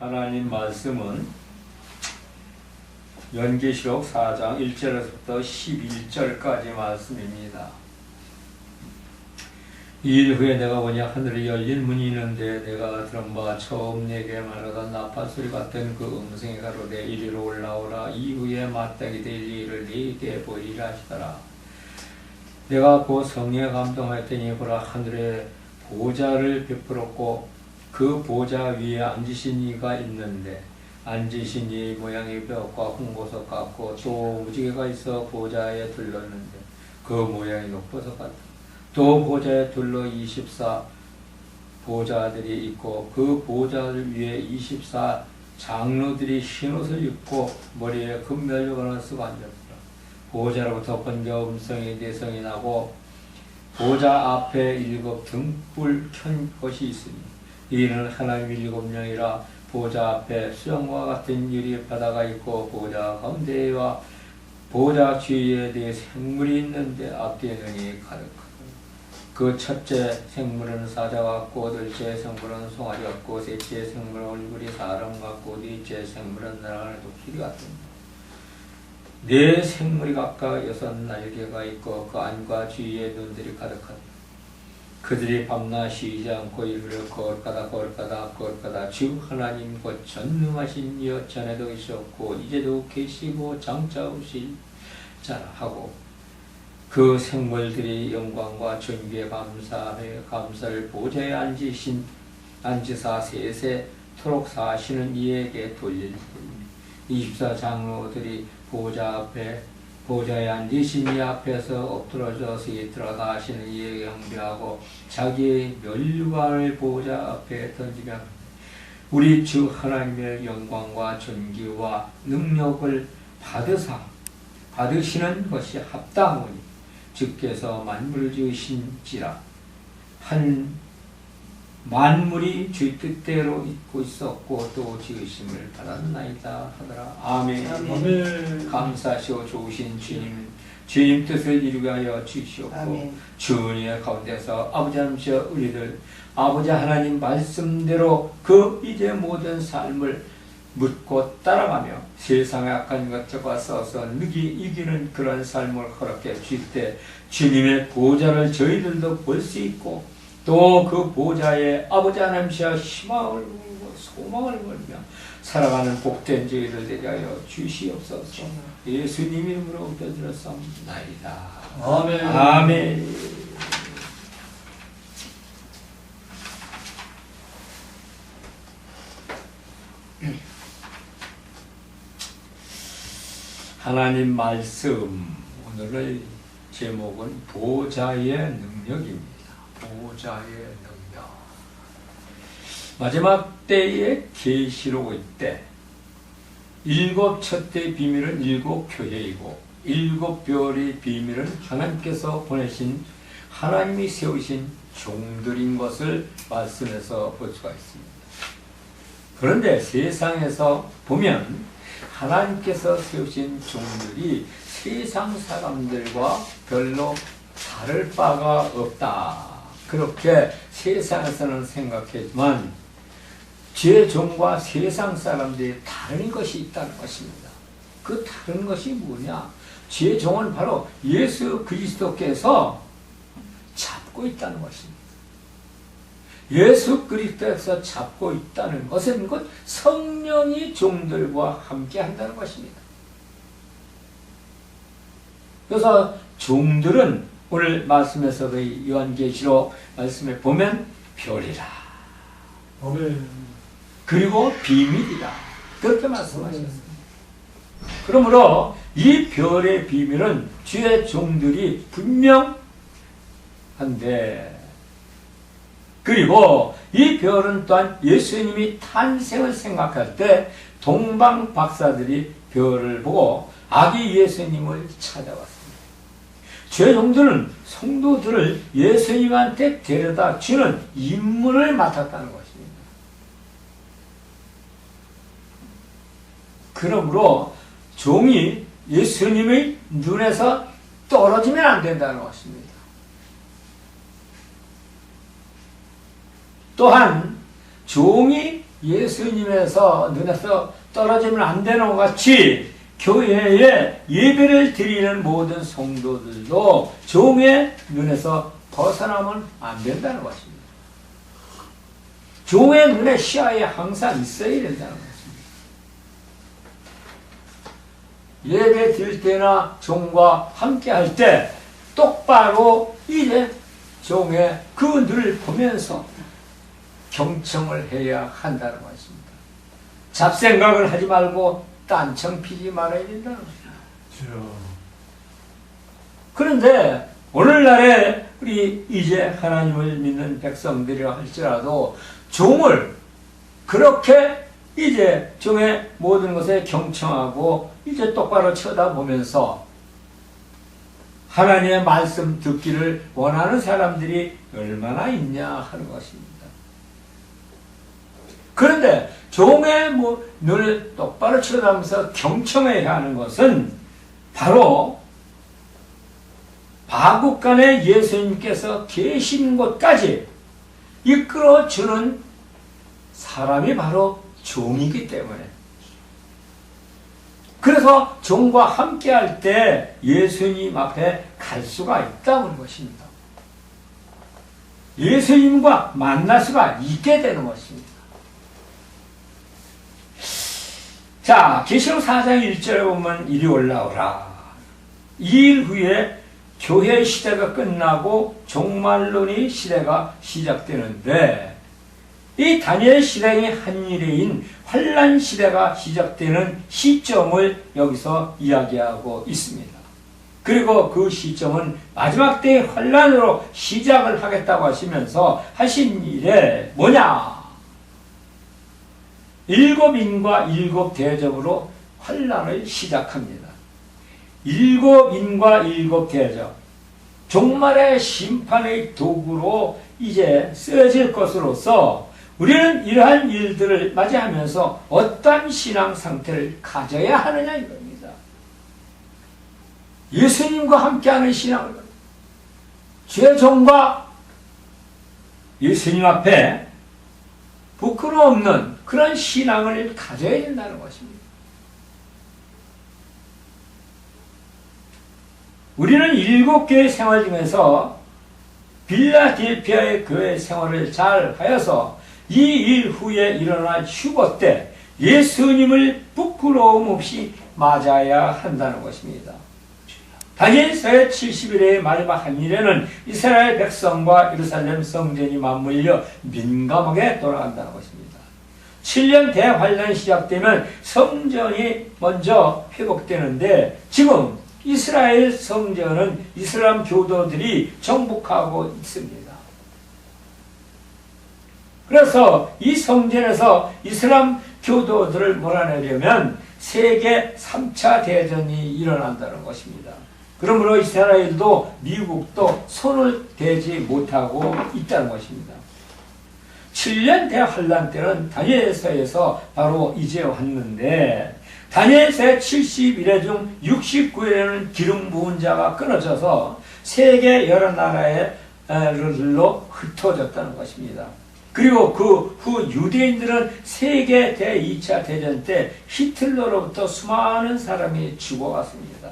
하나님 말씀은 연계시록 4장 1절에서부터 11절까지 말씀입니다. 2일 후에 내가 보니 하늘이 열린 문이 있는데 내가 들은 바 처음 내게 말하던 나팔 소리 같은 그 음성이 가로되 이리로 올라오라. 이후에 마땅히 될 일을 네게 보이리라 하시더라. 내가 그 성령에 감동하였더니 보라 하늘에 보좌를 베풀었고 그 보좌 위에 앉으신 이가 있는데 앉으신 이 모양이 벽과 홍보석 같고 또 무지개가 있어 보좌에 둘렀는데 그 모양이 녹보석 같다. 또 보좌에 둘러 24 보좌들이 있고 그 보좌들 위에 24 장로들이 흰옷을 입고 머리에 금면류관을 쓰고 앉았더라. 보좌로부터 번개 음성이 대성이 나고 보좌 앞에 7 등불 켠 것이 있으니 이는 하나님의 7명이라. 보좌 앞에 수영과 같은 유리 바다가 있고 보좌 가운데와 보좌 주위에 네 생물이 있는데 앞뒤에 눈이 가득하다. 그 첫째 생물은 사자 같고 둘째 생물은 송아지 같고 셋째 생물은 얼굴이 사람 같고 넷째 생물은 날아가는 독수리 같습니다. 네 생물이 각각 6 날개가 있고 그 안과 주위에 눈들이 가득하다. 그들이 밤낮 쉬지 않고 이르르 거룩하다 주 하나님 곧 전능하신 이여 전에도 계셨고 이제도 계시고 장차 오실 자라 하고 그 생물들이 영광과 존귀에 감사를 보좌에 앉으사 세세토록 사시는 이에게 돌릴 뿐 24 장로들이 보좌에 앉으신 이 앞에서 엎드러져서 들어다 하시는 이에게 경배하고 자기의 면류관을 보좌 앞에 던지며 우리 주 하나님의 영광과 존귀와 능력을 받으시는 것이 합당하오니 주께서 만물을 지으신지라 한 만물이 주의 뜻대로 있고 있었고 또 지으심을 받았나이다 하더라. 아멘. 아멘. 감사하시오 좋으신 주님 뜻을 이루게 하여 주시옵고 아멘. 주님의 가운데서 아버지 하나님이여 우리들 아버지 하나님 말씀대로 그 이제 모든 삶을 묻고 따라가며 세상의 악한 것들과 싸워서 이기는 그런 삶을 허락해 주실 때 주님의 보좌를 저희들도 볼 수 있고 또 그 보좌에 아버지 하나님이여 희망을 걸고 소망을 걸며 살아가는 복된 저희들 되게 하여 주시옵소서. 예수님 이름으로 기도드렸사옵나이다. 아멘. 아멘. 하나님 말씀 오늘의 제목은 보좌의 능력입니다. 보좌의 능력. 마지막 때의 계시록의 때 7 첫째 비밀은 7 교회이고 7 별의 비밀은 하나님께서 보내신 하나님이 세우신 종들인 것을 말씀에서 볼 수가 있습니다. 그런데 세상에서 보면 하나님께서 세우신 종들이 세상 사람들과 별로 다를 바가 없다. 그렇게 세상에서는 생각했지만 제 종과 세상 사람들이 다른 것이 있다는 것입니다. 그 다른 것이 뭐냐? 제 종은 바로 예수 그리스도께서 잡고 있다는 것입니다. 예수 그리스도에서 잡고 있다는 것은 곧 성령이 종들과 함께 한다는 것입니다. 그래서 종들은 오늘 말씀에서의 요한계시록 말씀에 보면 별이라. 아멘. 그리고 비밀이라. 그렇게 말씀하셨습니다. 그러므로 이 별의 비밀은 주의 종들이 분명한데 그리고 이 별은 또한 예수님이 탄생을 생각할 때 동방 박사들이 별을 보고 아기 예수님을 찾아왔습니다. 주의 종들은 성도들을 예수님한테 데려다 주는 임무를 맡았다는 것입니다. 그러므로 종이 예수님의 눈에서 떨어지면 안 된다는 것입니다. 또한 종이 예수님에서 눈에서 떨어지면 안 되는 것 같이 교회에 예배를 드리는 모든 성도들도 종의 눈에서 벗어나면 안 된다는 것입니다. 종의 눈에 시야에 항상 있어야 된다는 것입니다. 예배 드릴 때나 종과 함께 할 때 똑바로 이제 종의 그 눈을 보면서 경청을 해야 한다는 것입니다. 잡생각을 하지 말고 딴청 피지 말아야 된다는 것입니다. 그런데 오늘날에 우리 이제 하나님을 믿는 백성들이라 할지라도 종을 그렇게 이제 종의 모든 것에 경청하고 이제 똑바로 쳐다보면서 하나님의 말씀 듣기를 원하는 사람들이 얼마나 있냐 하는 것입니다. 그런데 종의 눈을 똑바로 쳐다보면서 경청해야 하는 것은 바로 바국간에 예수님께서 계신 곳까지 이끌어주는 사람이 바로 종이기 때문에, 그래서 종과 함께 할 때 예수님 앞에 갈 수가 있다는 것입니다. 예수님과 만날 수가 있게 되는 것입니다. 자, 계시록 4장 1절에 보면 이리 올라오라. 2일 후에 교회 시대가 끝나고 종말론의 시대가 시작되는데, 이 다니엘 시대의 한 일인 환란 시대가 시작되는 시점을 여기서 이야기하고 있습니다. 그리고 그 시점은 마지막 때의 환란으로 시작을 하겠다고 하시면서 하신 일에 뭐냐? 7인과 7대접으로 환란을 시작합니다. 7인과 7대접, 종말의 심판의 도구로 이제 쓰여질 것으로서 우리는 이러한 일들을 맞이하면서 어떠한 신앙 상태를 가져야 하느냐 이겁니다. 예수님과 함께하는 신앙을, 주의 종과 예수님 앞에 부끄러움 없는 그런 신앙을 가져야 된다는 것입니다. 우리는 7개의 생활 중에서 빌라델피아의 교회 생활을 잘 하여서 이 일 후에 일어날 휴거 때 예수님을 부끄러움 없이 맞아야 한다는 것입니다. 다니엘서의 70일의 마지막 한 일에는 이스라엘 백성과 예루살렘 성전이 맞물려 민감하게 돌아간다는 것입니다. 7년 대환란이 시작되면 성전이 먼저 회복되는데, 지금 이스라엘 성전은 이슬람 교도들이 정복하고 있습니다. 그래서 이 성전에서 이슬람 교도들을 몰아내려면 세계 3차 대전이 일어난다는 것입니다. 그러므로 이스라엘도 미국도 손을 대지 못하고 있다는 것입니다. 7년 대환란 때는 다니엘서에서 바로 이제 왔는데, 다니엘서의 70일에 중 69일에는 기름 부은 자가 끊어져서 세계 여러 나라로 흩어졌다는 것입니다. 그리고 그 후 유대인들은 세계 대2차 대전 때 히틀러로부터 수많은 사람이 죽어갔습니다.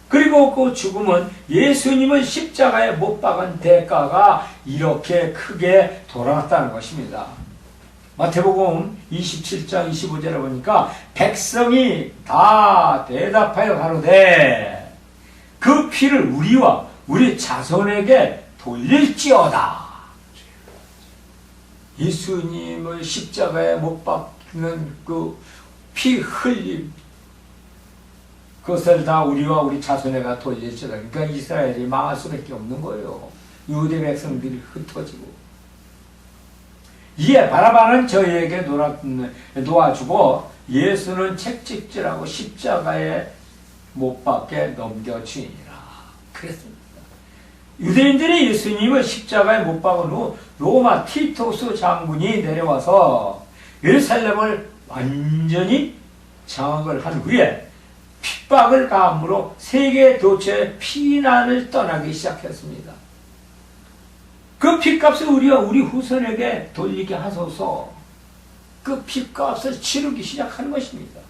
그리고 그 죽음은 예수님을 십자가에 못 박은 대가가 이렇게 크게 돌아왔다는 것입니다. 마태복음 27장 25절에 보니까 백성이 다 대답하여 가로되 그 피를 우리와 우리 자손에게 돌릴지어다. 예수님을 십자가에 못 박는 그 피 흘림, 그것을 다 우리와 우리 자손에게 돌릴지어다. 그러니까 이스라엘이 망할 수밖에 없는 거예요. 유대 백성들이 흩어지고. 이에 바라바는 저희에게 놓아주고 예수는 책찍질하고 십자가에 못 박게 넘겨주니라. 그랬습니다. 유대인들이 예수님을 십자가에 못 박은 후 로마 티토스 장군이 내려와서 예루살렘을 완전히 장악을 한 후에 핍박을 가함으로 세계 도처에 피난을 떠나기 시작했습니다. 그 핏값을 우리와 우리 후손에게 돌리게 하소서. 그 핏값을 치르기 시작하는 것입니다.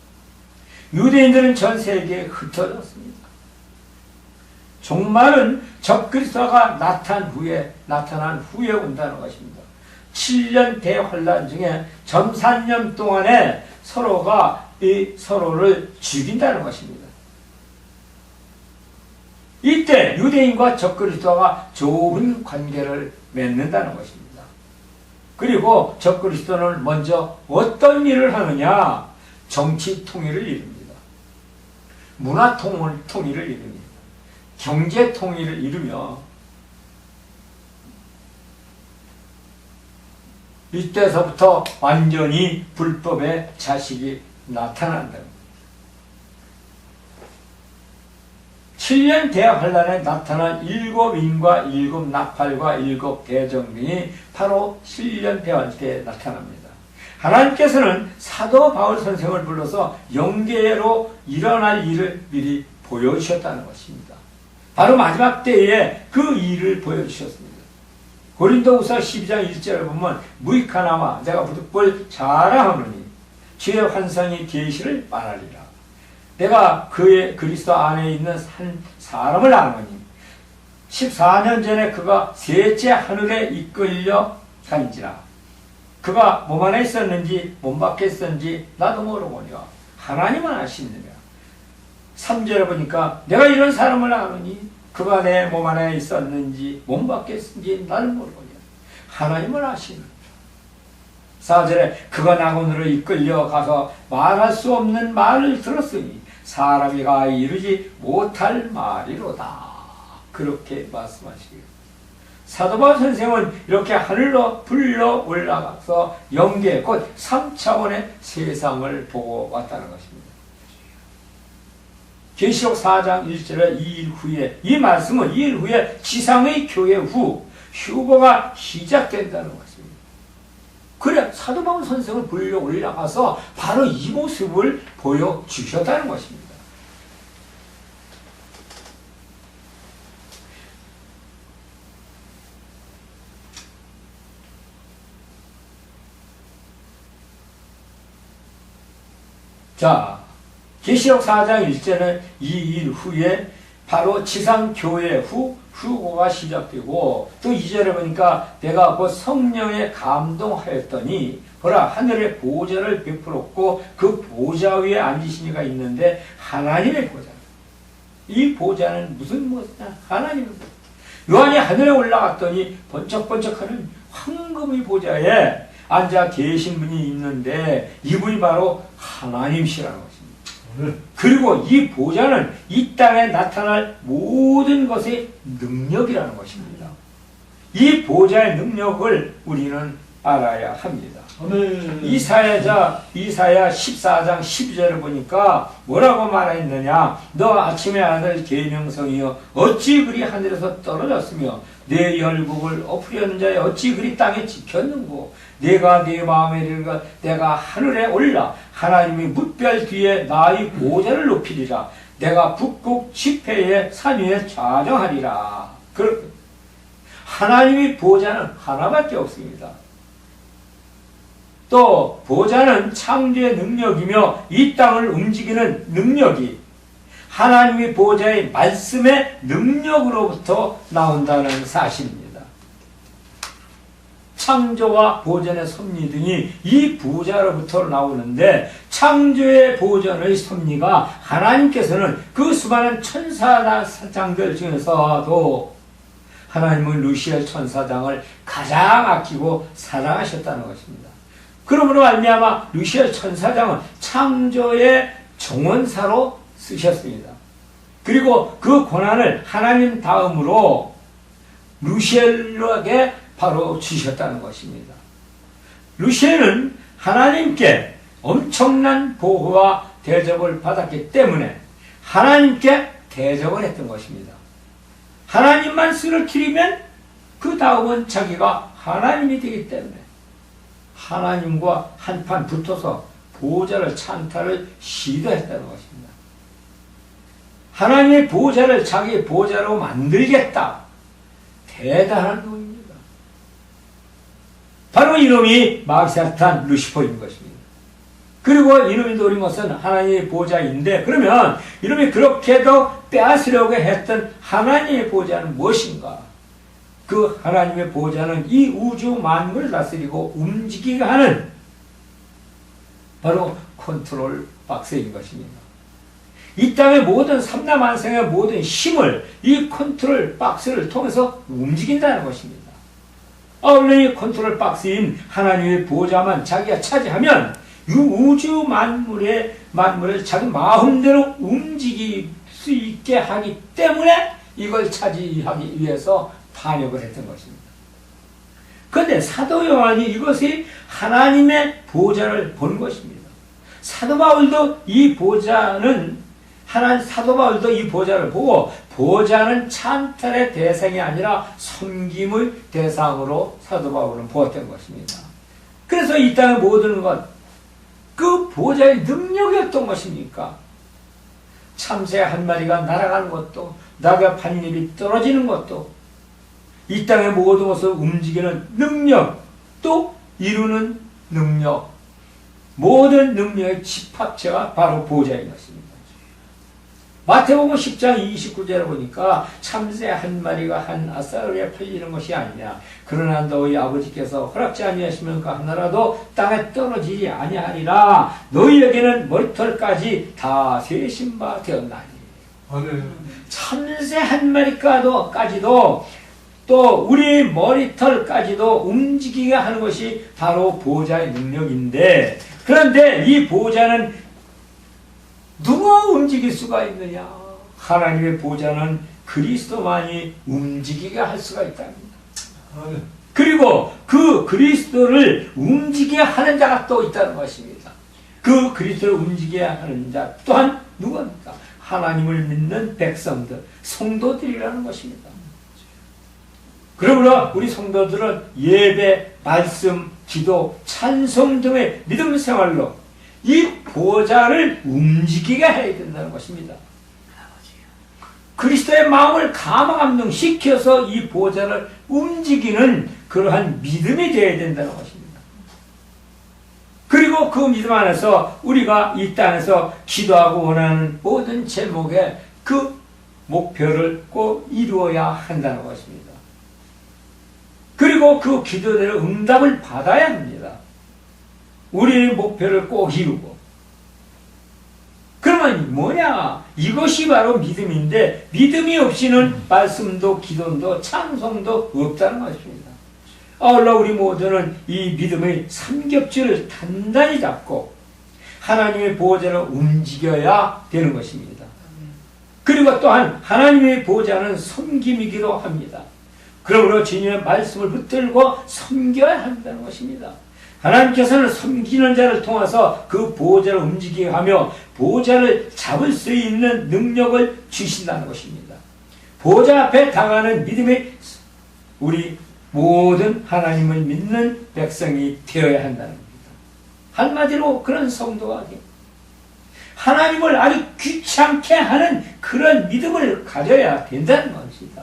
유대인들은 전 세계에 흩어졌습니다. 종말은 적그리스도가 나타난 후에 온다는 것입니다. 7년 대환란 중에 점산년 동안에 서로가 서로를 죽인다는 것입니다. 이때 유대인과 적그리스도가 좋은 관계를 맺는다는 것입니다. 그리고 적그리스도는 먼저 어떤 일을 하느냐? 정치 통일을 이룹니다. 문화 통일을 이룹니다. 경제 통일을 이루며 이때서부터 완전히 불법의 자식이 나타난다. 7년 대환란에 나타난 7인과 7나팔과 7대정등이 바로 7년 대환란 때 나타납니다. 하나님께서는 사도 바울 선생을 불러서 영계로 일어날 일을 미리 보여주셨다는 것입니다. 바로 마지막 때에 그 일을 보여주셨습니다. 고린도후서 12장 1절을 보면 무익하나마 내가 부득불 자랑하노니 주의 환상이 계시를 말하리라. 내가 그의 그리스도 안에 있는 한 사람을 아노니 14년 전에 그가 셋째 하늘에 이끌려 간지라. 그가 몸 안에 있었는지 몸 밖에 있었는지 나도 모르거니와 하나님은 아시느냐. 3절에 보니까 내가 이런 사람을 아노니 그가 내 몸 안에 있었는지 몸 밖에 있었는지 나는 모르거니와 하나님은 아시느냐. 4절에 그가 낙원으로 이끌려 가서 말할 수 없는 말을 들었으니 사람이 가히 이루지 못할 말이로다. 그렇게 말씀하시고요. 사도 바울 선생은 이렇게 하늘로 불러 올라가서 영계 곧 3차원의 세상을 보고 왔다는 것입니다. 계시록 4장 1절에 2일 후에 이 말씀은 2일 후에 지상의 교회 후 휴거가 시작된다는 것입니다. 그래 사도 바울 선생을 불러 올라가서 바로 이 모습을 보여주셨다는 것입니다. 자, 계시록 4장 1절은 2일 후에 바로 지상교회 후 휴고가 시작되고 또 2절에 보니까 내가 곧 성령에 감동하였더니 보라 하늘의 보좌를 베풀었고 그 보좌 위에 앉으신 이가 있는데 하나님의 보좌. 이 보좌는 무슨 보좌냐? 하나님의 보좌. 요한이 하늘에 올라갔더니 번쩍번쩍하는 황금의 보좌에 앉아 계신 분이 있는데 이분이 바로 하나님이시라는 것입니다. 그리고 이 보좌는 이 땅에 나타날 모든 것의 능력이라는 것입니다. 이 보좌의 능력을 우리는 알아야 합니다. 이사야 14장 12절을 보니까 뭐라고 말했느냐. 너 아침의 아들 계명성이여 어찌 그리 하늘에서 떨어졌으며 내 열국을 엎으려는 자여 어찌 그리 땅에 지켰는고. 내가 네 마음에 이르기를 내가 하늘에 올라 하나님이 뭇별 뒤에 나의 보좌를 높이리라. 내가 북극 지폐의 산 위에 좌정하리라. 그렇게 하나님의 보좌는 하나밖에 없습니다. 또 보좌는 창조의 능력이며 이 땅을 움직이는 능력이 하나님의 보좌의 말씀의 능력으로부터 나온다는 사실입니다. 창조와 보존의 섭리 등이 이 보좌로부터 나오는데 창조의 보존의 섭리가 하나님께서는 그 수많은 천사장들 중에서도 하나님은 루시엘 천사장을 가장 아끼고 사랑하셨다는 것입니다. 그러므로 말미암아 루시엘 천사장은 창조의 정원사로 쓰셨습니다. 그리고 그 권한을 하나님 다음으로 루시엘에게 바로 주셨다는 것입니다. 루시엘은 하나님께 엄청난 보호와 대접을 받았기 때문에 하나님께 대접을 했던 것입니다. 하나님만 쓰러뜨리면 그 다음은 자기가 하나님이 되기 때문에 하나님과 한판 붙어서 보좌를 찬탈을 시도했다는 것입니다. 하나님의 보좌를 자기 보좌로 만들겠다. 대단한 놈입니다. 바로 이놈이 마귀사탄 루시퍼인 것입니다. 그리고 이놈이 노린 것은 하나님의 보좌인데, 그러면 이놈이 그렇게도 빼앗으려고 했던 하나님의 보좌는 무엇인가? 그 하나님의 보좌는 이 우주 만물을 다스리고 움직이게 하는 바로 컨트롤 박스인 것입니다. 이 땅의 모든 삼라만상의 모든 힘을 이 컨트롤 박스를 통해서 움직인다는 것입니다. 아울러 이 컨트롤 박스인 하나님의 보좌만 자기가 차지하면 이 우주 만물을 자기 마음대로 움직일 수 있게 하기 때문에 이걸 차지하기 위해서 반역을 했던 것입니다. 그런데 사도 요한이 이것이 하나님의 보좌를 본 것입니다. 사도 바울도 이 보좌를 보고, 보좌는 찬탈의 대상이 아니라 섬김의 대상으로 사도 바울은 보았던 것입니다. 그래서 이 땅의 모든 것, 그 보좌의 능력이었던 것입니까? 참새 한 마리가 날아가는 것도, 낙엽 한 잎이 떨어지는 것도, 이 땅의 모든 것을 움직이는 능력, 또 이루는 능력, 모든 능력의 집합체가 바로 보좌인 것입니다. 마태복음 10장 29절에 보니까 참새 한 마리가 한 아싸리에 팔리는 것이 아니냐. 그러나 너희 아버지께서 허락지 아니하시면 그 하나라도 땅에 떨어지지 아니하리라. 너희에게는 머리털까지 다 세신 바 되었나니. 아멘. 참새 한 마리까지도 또 우리 머리털까지도 움직이게 하는 것이 바로 보좌의 능력인데, 그런데 이 보좌는 누가 움직일 수가 있느냐? 하나님의 보좌는 그리스도만이 움직이게 할 수가 있답니다. 아멘. 그리고 그 그리스도를 움직이게 하는 자가 또 있다는 것입니다. 그 그리스도를 움직이게 하는 자 또한 누구입니까? 하나님을 믿는 백성들, 성도들이라는 것입니다. 그러므로 우리 성도들은 예배, 말씀, 기도, 찬송 등의 믿음 생활로 이 보좌를 움직이게 해야 된다는 것입니다. 그리스도의 마음을 감화감동시켜서 이 보좌를 움직이는 그러한 믿음이 되어야 된다는 것입니다. 그리고 그 믿음 안에서 우리가 이 땅에서 기도하고 원하는 모든 제목에 그 목표를 꼭 이루어야 한다는 것입니다. 그리고 그 기도대로 응답을 받아야 합니다. 우리의 목표를 꼭 이루고. 그러면 뭐냐? 이것이 바로 믿음인데, 믿음이 없이는 말씀도 기도도 찬송도 없다는 것입니다. 아울러 우리 모두는 이 믿음의 삼겹줄을 단단히 잡고 하나님의 보호자를 움직여야 되는 것입니다. 그리고 또한 하나님의 보호자는 섬김이기도 합니다. 그러므로 주님의 말씀을 붙들고 섬겨야 한다는 것입니다. 하나님께서는 섬기는 자를 통해서 그 보호자를 움직이게 하며 보호자를 잡을 수 있는 능력을 주신다는 것입니다. 보호자 앞에 당하는 믿음이 우리 모든 하나님을 믿는 백성이 되어야 한다는 겁니다. 한마디로 그런 성도가 하나님을 아주 귀찮게 하는 그런 믿음을 가져야 된다는 것입니다.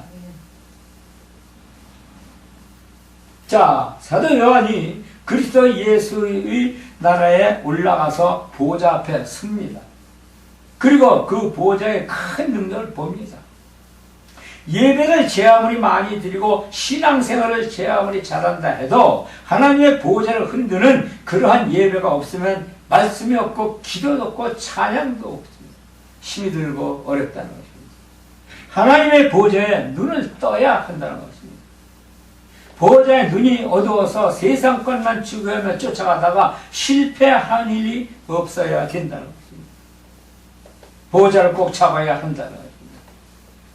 자, 사도 요한이 그리스도 예수의 나라에 올라가서 보호자 앞에 섭니다. 그리고 그 보호자의 큰 능력을 봅니다. 예배를 제 아무리 많이 드리고 신앙생활을 제 아무리 잘한다 해도 하나님의 보호자를 흔드는 그러한 예배가 없으면 말씀이 없고 기도도 없고 찬양도 없습니다. 힘이 들고 어렵다는 것입니다. 하나님의 보호자에 눈을 떠야 한다는 것입니다. 보호자의 눈이 어두워서 세상 것만 추구하며 쫓아가다가 실패한 일이 없어야 된다는 것입니다. 보호자를 꼭 잡아야 한다는 것입니다.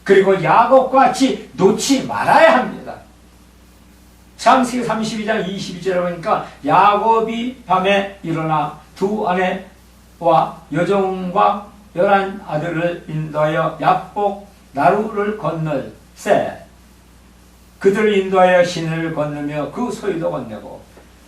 그리고 야곱과 같이 놓지 말아야 합니다. 창세기 32장 22절에 보니까 야곱이 밤에 일어나 두 아내와 여종과 11 아들을 인도하여 야복 나루를 건널세 그들을 인도하여 시내를 건너며 그 소유도 건네고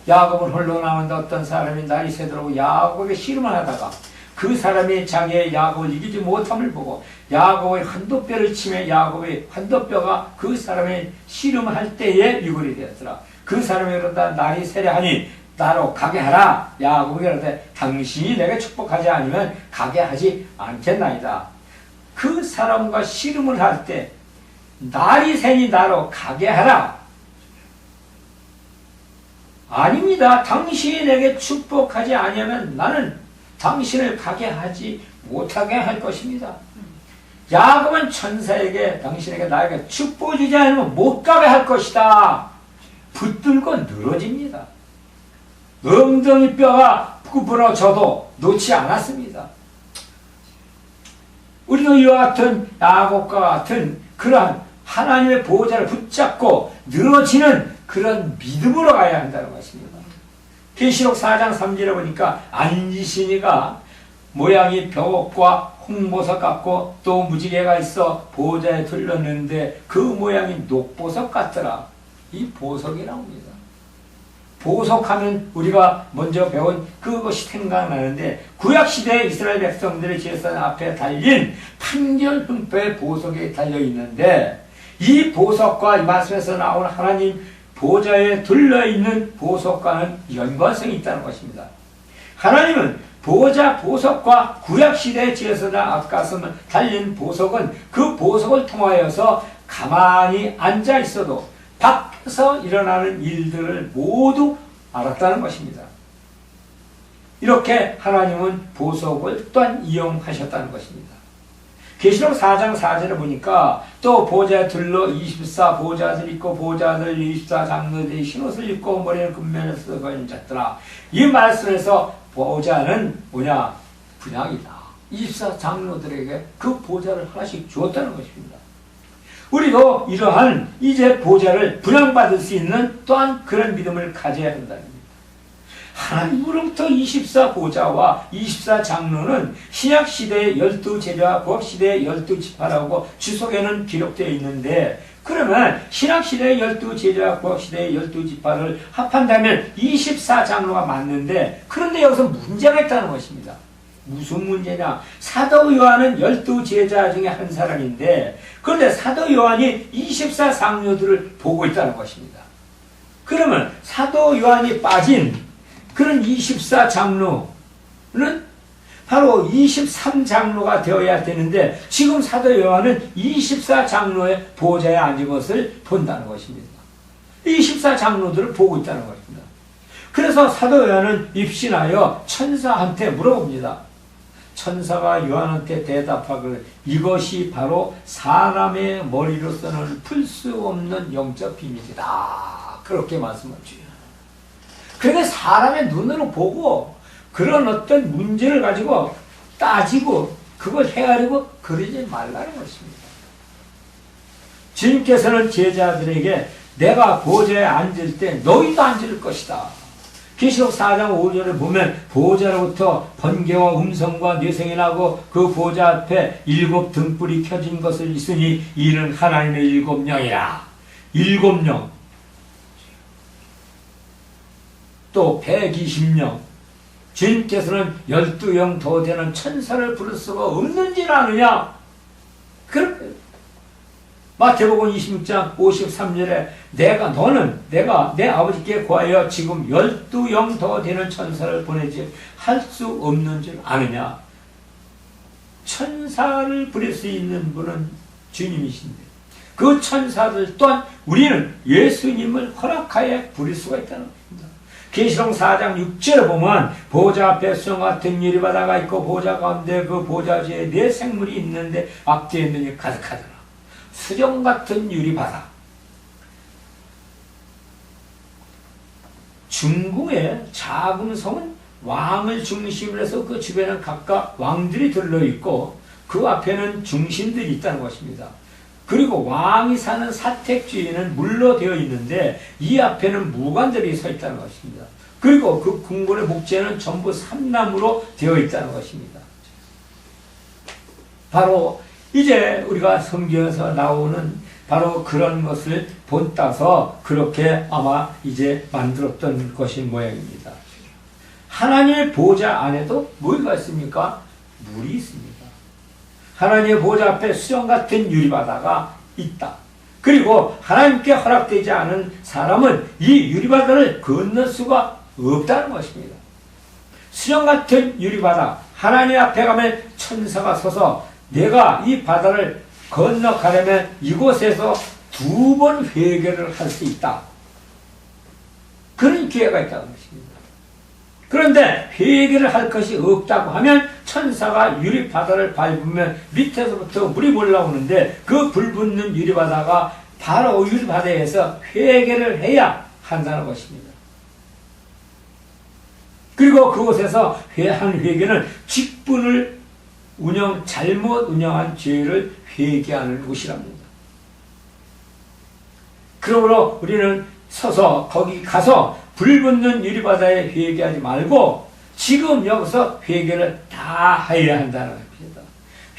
야곱은 홀로 남은데 어떤 사람이 날이 새도록 야곱에게 씨름을 하다가 그 사람이 자기의 야곱을 이기지 못함을 보고 야곱의 환도뼈를 치매 야곱의 환도뼈가 그 사람의 씨름할 때에 유골이 되었더라. 그 사람이 그런다. 날이 세려하니 나로 가게 하라. 야곱이 그러되 당신이 내게 축복하지 않으면 가게 하지 않겠나이다. 그 사람과 씨름을 할 때 날이 새니 나로 가게 하라. 아닙니다. 당신이 내게 축복하지 않으면 나는 당신을 가게 하지 못하게 할 것입니다. 야곱은 천사에게 당신에게 나에게 축복을 주지 않으면 못 가게 할 것이다. 붙들고 늘어집니다. 엉덩이 뼈가 부러져도 놓지 않았습니다. 우리도 이와 같은 야곱과 같은 그러한 하나님의 보호자를 붙잡고 늘어지는 그런 믿음으로 가야 한다는 것입니다. 계시록 4장 3절에 보니까 안지신이가 모양이 벼옥과 홍보석 같고 또 무지개가 있어 보호자에 둘렀는데 그 모양이 녹보석 같더라. 이 보석이라고 합니다. 보석하면 우리가 먼저 배운 그것이 생각나는데 구약시대 이스라엘 백성들의 제사장 앞에 달린 판결흠표의 보석이 달려있는데 이 보석과 이 말씀에서 나온 하나님 보좌에 둘러있는 보석과는 연관성이 있다는 것입니다. 하나님은 보좌 보석과 구약시대 제사장 앞가서 달린 보석은 그 보석을 통하여서 가만히 앉아 있어도 밖에서 일어나는 일들을 모두 알았다는 것입니다. 이렇게 하나님은 보석을 또한 이용하셨다는 것입니다. 계시록 4장 4절에 보니까 또 보좌에 둘러 24 보좌들 있고 보좌들 24 장로들이 흰옷을 입고 머리에 금면을 쓰고 있는 자들아. 이 말씀에서 보좌는 뭐냐? 분양이다. 24 장로들에게 그 보좌를 하나씩 주었다는 것입니다. 우리도 이러한 이제 보좌를 분양받을 수 있는 또한 그런 믿음을 가져야 한다는 겁니다. 하나님으로부터 24 보좌와 24 장로는 신약시대의 12제자, 구약시대의 12지파라고 주석에는 기록되어 있는데 그러면 신약시대의 12제자, 구약시대의 12지파를 합한다면 24 장로가 맞는데 그런데 여기서 문제가 있다는 것입니다. 무슨 문제냐? 사도 요한은 12제자 중에 한 사람인데 그런데 사도 요한이 24 장로들을 보고 있다는 것입니다. 그러면 사도 요한이 빠진 그런 24 장로는 바로 23장로가 되어야 되는데 지금 사도 요한은 24 장로의 보좌에 앉은 것을 본다는 것입니다. 24 장로들을 보고 있다는 것입니다. 그래서 사도 요한은 입신하여 천사한테 물어봅니다. 천사가 요한한테 대답하기를 이것이 바로 사람의 머리로서는 풀 수 없는 영적 비밀이다. 그렇게 말씀하죠. 그러니까 사람의 눈으로 보고 그런 어떤 문제를 가지고 따지고 그걸 헤아리고 그러지 말라는 것입니다. 주님께서는 제자들에게 내가 보좌에 앉을 때 너희도 앉을 것이다. 계시록 4장 5절을 보면 보좌로부터 번개와 음성과 뇌성이 나고 그 보좌 앞에 7 등불이 켜진 것을 있으니 이는 하나님의 7 영이라. 7 영. 또 120명. 주님께서는 12영 더 되는 천사를 부를 수가 없는지는 아느냐? 그렇게 마태복음 26장 53절에 내가 내 아버지께 구하여 지금 12영 더 되는 천사를 보내지 할 수 없는 줄 아느냐? 천사를 부릴 수 있는 분은 주님이신데 그 천사들 또한 우리는 예수님을 허락하여 부릴 수가 있다는 겁니다. 계시록 4장 6절에 보면 보좌 앞에 수정 같은 유리바다가 있고 보좌 가운데 그 보좌 위에 4 생물이 있는데 앞뒤에 눈이 가득하더라. 수정 같은 유리바다. 중궁의 작은 성은 왕을 중심으로 해서 그 주변에 각각 왕들이 들러있고 그 앞에는 중신들이 있다는 것입니다. 그리고 왕이 사는 사택주에는 물로 되어 있는데 이 앞에는 무관들이 서 있다는 것입니다. 그리고 그 궁궐의 목재는 전부 삼나무로 되어 있다는 것입니다. 바로 이제 우리가 성경에서 나오는 바로 그런 것을 본따서 그렇게 아마 이제 만들었던 것인 모양입니다. 하나님의 보좌 안에도 뭐가 있습니까? 물이 있습니다. 하나님의 보좌 앞에 수정 같은 유리바다가 있다. 그리고 하나님께 허락되지 않은 사람은 이 유리바다를 건널 수가 없다는 것입니다. 수정 같은 유리바다, 하나님 앞에 가면 천사가 서서 내가 이 바다를 건너가려면 이곳에서 2번 회개를 할 수 있다. 그런 기회가 있다는 것입니다. 그런데 회개를 할 것이 없다고 하면 천사가 유리바다를 밟으면 밑에서부터 물이 올라오는데 그 불붙는 유리바다가 바로 유리바다에서 회개를 해야 한다는 것입니다. 그리고 그곳에서 한 회개는 직분을 잘못 운영한 죄를 회개하는 곳이랍니다. 그러므로 우리는 서서 거기 가서 불붙는 유리바다에 회개하지 말고 지금 여기서 회개를 다 해야 한다는 겁니다.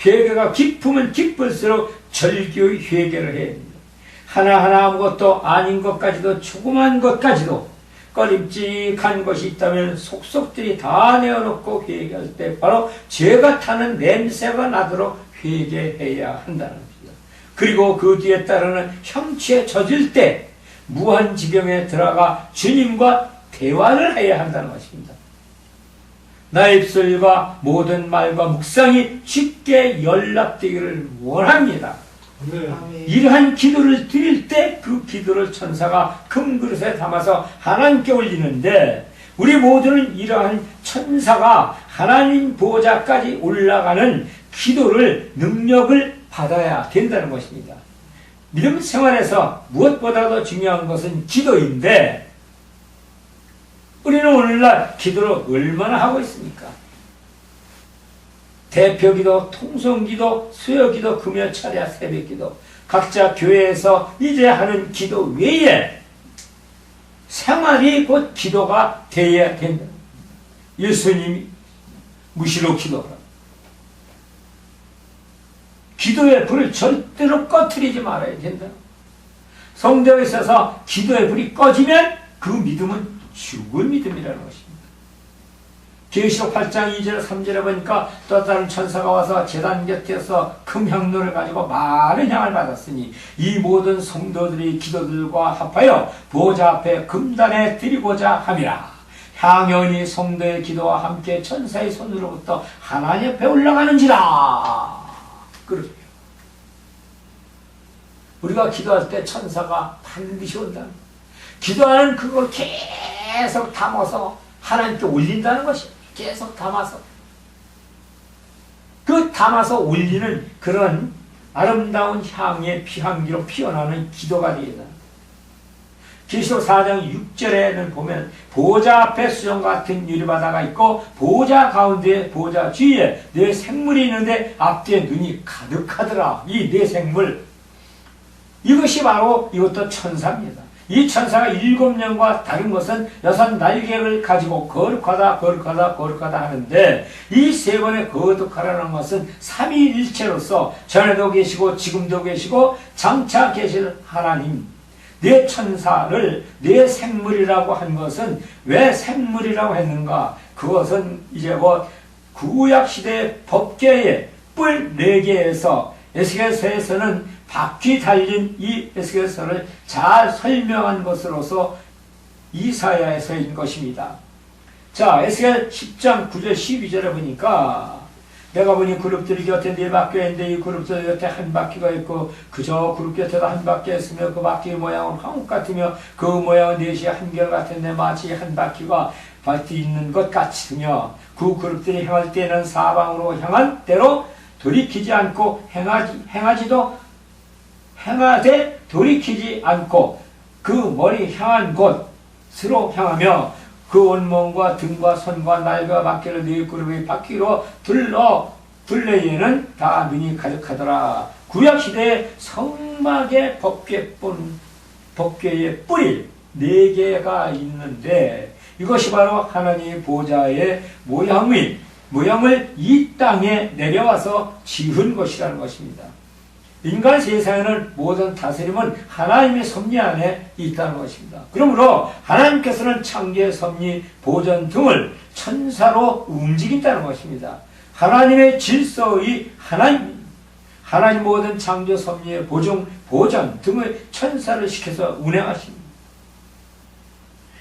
회개가 깊으면 깊을수록 절규의 회개를 해야 합니다. 하나하나 아무것도 아닌 것까지도 조그만 것까지도 꺼림직한 것이 있다면 속속들이 다 내어놓고 회개할 때 바로 죄가 타는 냄새가 나도록 회개해야 한다는 겁니다. 그리고 그 뒤에 따르는 형체에 젖을 때 무한지경에 들어가 주님과 대화를 해야 한다는 것입니다. 나의 입술과 모든 말과 묵상이 쉽게 연락되기를 원합니다. 아멘. 이러한 기도를 드릴 때 그 기도를 천사가 금그릇에 담아서 하나님께 올리는데 우리 모두는 이러한 천사가 하나님 보좌까지 올라가는 기도를 능력을 받아야 된다는 것입니다. 믿음 생활에서 무엇보다도 중요한 것은 기도인데 우리는 오늘날 기도를 얼마나 하고 있습니까? 대표기도, 통성기도, 수요기도, 금요 차례 새벽기도 각자 교회에서 이제 하는 기도 외에 생활이 곧 기도가 되어야 된다. 예수님이 무시로 기도하라. 기도의 불을 절대로 꺼트리지 말아야 된다. 성도에 있어서 기도의 불이 꺼지면 그 믿음은 죽은 믿음이라는 것입니다. 계시록 8장 2절 3절에 보니까 또 다른 천사가 와서 제단 곁에서 금향로를 가지고 많은 향을 받았으니 이 모든 성도들이 기도들과 합하여 보좌 앞에 금단에 드리고자 함이라. 향연이 성도의 기도와 함께 천사의 손으로부터 하나님 앞에 올라가는지라. 그렇죠. 우리가 기도할 때 천사가 반드시 온다. 기도하는 그걸 계속 담아서 하나님께 올린다는 것입니다. 계속 담아서. 그 담아서 올리는 그런 아름다운 향의 피향기로 피어나는 기도가 되겠다. 계시록 4장 6절에는 보면 보좌 앞에 수정 같은 유리바다가 있고 보좌 가운데 보좌 주위에 네 생물이 있는데 앞뒤에 눈이 가득하더라. 이 네 생물. 이것이 바로 이것도 천사입니다. 이 천사가 7명과 다른 것은 6 날개를 가지고 거룩하다 거룩하다 거룩하다 하는데 이 세 번의 거룩하라는 것은 삼위일체로서 전에도 계시고 지금도 계시고 장차 계실 하나님 네 천사를 네 생물이라고 한 것은 왜 생물이라고 했는가? 그것은 이제 곧 구약시대 법궤의 뿔 4개에서 에스겔서에서는 바퀴 달린 이 에스겔서를 잘 설명한 것으로서 이사야에서인 것입니다. 자, 에스겔 10장 9절 12절에 보니까 내가 보니 그룹들이 곁에 4바퀴가 있는데 이 그룹들 곁에 한 바퀴가 있고 그저 그룹 곁에도 한 바퀴 있으며 그 바퀴의 모양은 황흑 같으며 그 모양은 넷이 한결같은데 마치 한 바퀴가 바퀴 있는 것 같으며 그 그룹들이 행할 때는 사방으로 향한 대로 돌이키지 않고 행하되 돌이키지 않고 그 머리 향한 곳으로 향하며 그 온몸과 등과 손과 날과 바퀴를 네 그룹의 바퀴로 둘레에는 다 눈이 가득하더라. 구약시대의 성막의 법궤의 뿔이 4개가 있는데 이것이 바로 하나님의 보좌의 모양을 이 땅에 내려와서 지은 것이라는 것입니다. 인간 세상에는 모든 다스림은 하나님의 섭리 안에 있다는 것입니다. 그러므로 하나님께서는 창조의 섭리, 보존 등을 천사로 움직인다는 것입니다. 하나님의 질서의 하나님 모든 창조 섭리의 보증, 보전 등의 천사를 시켜서 운행하십니다.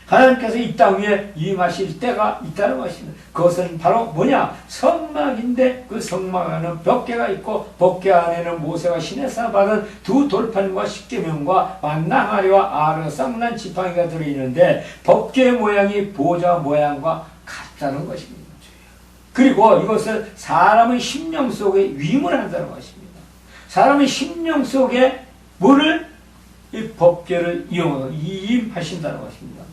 하나님께서 이 땅 위에 임하실 때가 있다는 것입니다. 그것은 바로 뭐냐? 성막인데 그 성막 안에는 벽계가 있고 벽계 안에는 모세가 시내사 받은 두 돌판과 십계명과 만나하리와 아르 쌍난 지팡이가 들어있는데 벽계 모양이 보좌 모양과 같다는 것입니다. 그리고 이것을 사람의 심령 속에 위임을 한다는 것입니다. 사람의 심령 속에 뭐를? 이 법궤를 이용하고 위임하신다는 것입니다.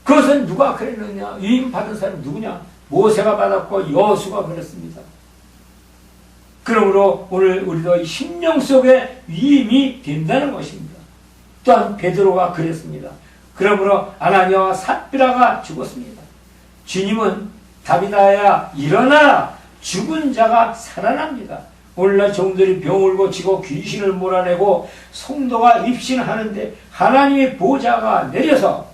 그것은 누가 그랬느냐? 위임받은 사람이 누구냐? 모세가 받았고 여호수가 그랬습니다. 그러므로 오늘 우리도 심령 속에 위임이 된다는 것입니다. 또한 베드로가 그랬습니다. 그러므로 아나니아와 삽비라가 죽었습니다. 주님은 다비다야 일어나라, 죽은 자가 살아납니다. 오늘날 종들이 병을 고치고 귀신을 몰아내고 성도가 입신하는데 하나님의 보좌가 내려서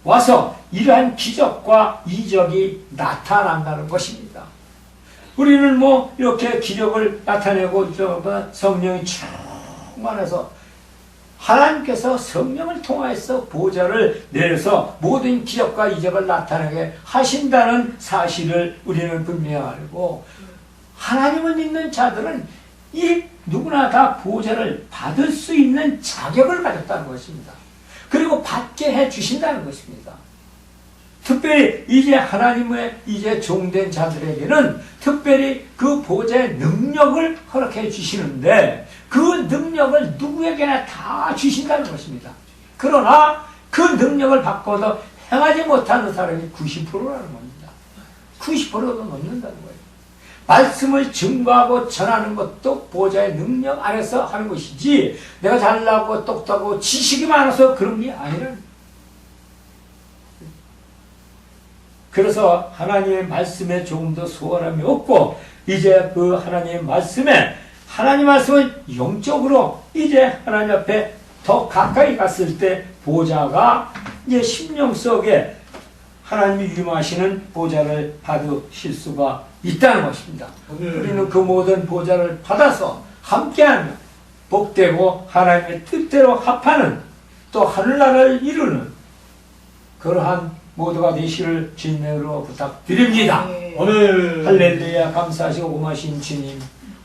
와서 이러한 기적과 이적이 나타난다는 것입니다. 우리는 뭐 이렇게 기적을 나타내고 성령이 충만해서 하나님께서 성령을 통해서 보좌를 내려서 모든 기적과 이적을 나타나게 하신다는 사실을 우리는 분명히 알고, 하나님을 믿는 자들은 이 누구나 다 보좌를 받을 수 있는 자격을 가졌다는 것입니다. 그리고 받게 해 주신다는 것입니다. 특별히 이제 하나님의 이제 종된 자들에게는 특별히 그 보좌의 능력을 허락해 주시는데 그 능력을 누구에게나 다 주신다는 것입니다. 그러나 그 능력을 받고도 행하지 못하는 사람이 90%라는 겁니다. 90%도 넘는다는 거예요. 말씀을 증거하고 전하는 것도 보좌의 능력 안에서 하는 것이지 내가 잘나고 똑똑하고 지식이 많아서 그런 게 아니라는 거예요. 그래서 하나님의 말씀에 조금 더 소홀함이 없고 이제 그 하나님의 말씀에 하나님 말씀은 영적으로 이제 하나님 앞에 더 가까이 갔을 때 보좌가 이제 심령 속에 하나님이 위임하시는 보좌를 받으실 수가 있다는 것입니다. 우리는 그 모든 보좌를 받아서 함께하며 복되고 하나님의 뜻대로 합하는 또 하늘나라를 이루는 그러한 모두가 되시를 주님으로 부탁드립니다. 할렐루야. 감사하시고 고마신 주님,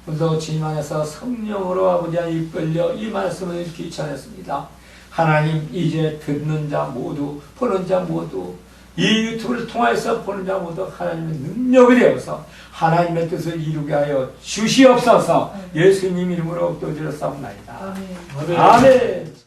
오늘도 주님 안에서 성령으로 아버지와 이끌려 이 말씀을 귀찮았습니다. 하나님, 이제 듣는 자 모두, 보는 자 모두, 이 유튜브를 통해서 보는 자 모두 하나님의 능력이 되어서 하나님의 뜻을 이루게 하여 주시옵소서. 예수님 이름으로 기도드렸사옵나이다. 아멘.